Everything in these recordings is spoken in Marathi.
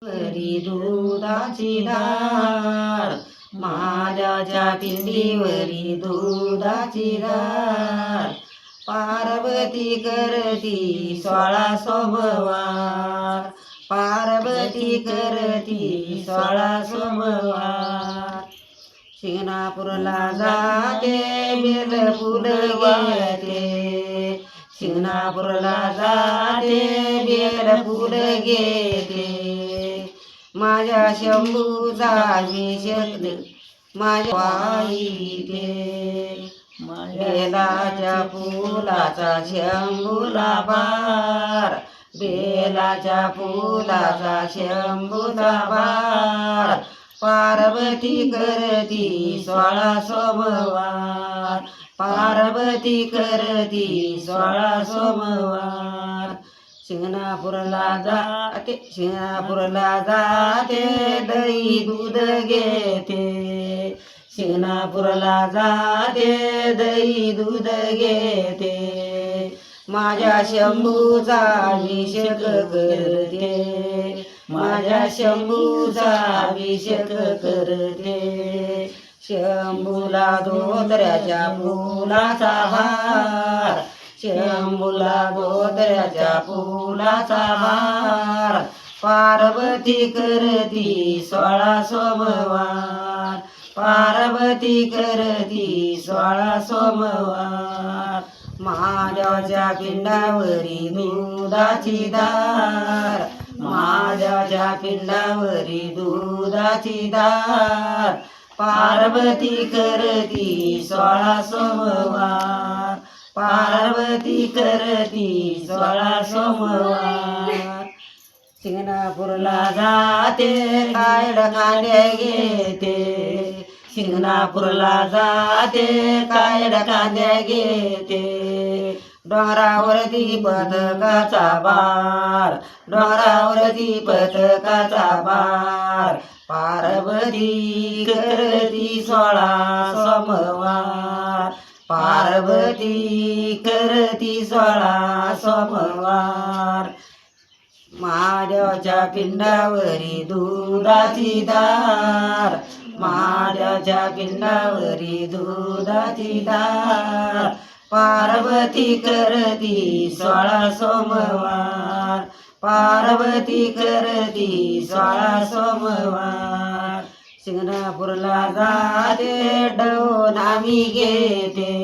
वरी दुधाची धार, महादेवाच्या पिंडीवरी दुधाची धार. पार्वती करती 16 सोमवार, पार्वती करती 16 सोमवार. शिंगणापूरला जाते बेल फुल घेते, शिंगणापूरला जाते बेल फुल घेते. माझ्या शंभूचा अभिषेक माझ्या वाईते, बेलाच्या फुलाचा शंभूला भार, बेलाच्या फुलाचा शंभूला भार. पार्वती करती 16 सोमवार, पार्वती करती 16 सोमवार. शिंगणापूरला जाते, शिंगणापूरला जाते दही दूध घेते, शिंगणापूरला जाते दही दूध घेते. माझ्या शंभूचा अभिषेक करते, माझ्या शंभूचा अभिषेक करते. शंभूला धोत्र्याच्या फुलाचा हार, शंभूला धोत्र्याच्या फुलाचा हार. पार्वती करती 16 सोमवार, पार्वती करती 16 सोमवार. महादेवाच्या पिंडावरी दुधाची धार, महादेवाच्या पिंडावरी दुधाची धार. पार्वती करती 16 सोमवार, पार्वती करती 16 सोमवार. शिंगणापूरला जाते कायड कांड्या घेते, शिंगणापूरला जाते कायड कांद्या घेते. डोंगरावरती पथकाचा बार, डोंगरावरती पथकाचा बार. पार्वती करती 16 सोमवार, पार्वती करती 16 सोमवार. महादेवाच्या पिंडावरी दुधाची धार, महादेवाच्या पिंडावरी दुधाची धार. पार्वती करती 16 सोमवार, पार्वती करती 16 सोमवार. शिंगणापूरला जाते डवून आम्ही घेते,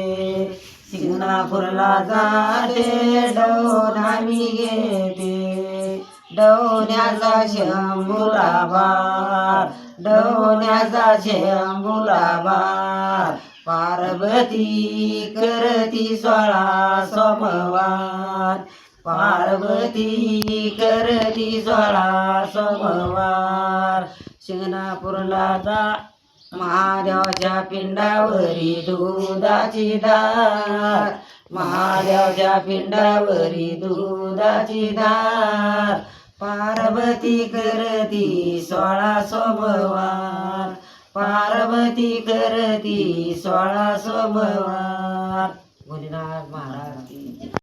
शिंगणापूरला जाते डवून आम्ही घेते. डवण्याचा शंभूला भार, डवण्याचा शंभूला भार. पार्वती करती 16 सोमवार, पार्वती करती 16 सोमवार. शिंगणापूरला जा महादेवाच्या पिंडावरी दुधाची धार, महादेवाच्या पिंडावरी दुधाची धार. पार्वती करती 16 सोमवार, पार्वती करती 16 सोमवार. भोलेनाथ महाराज.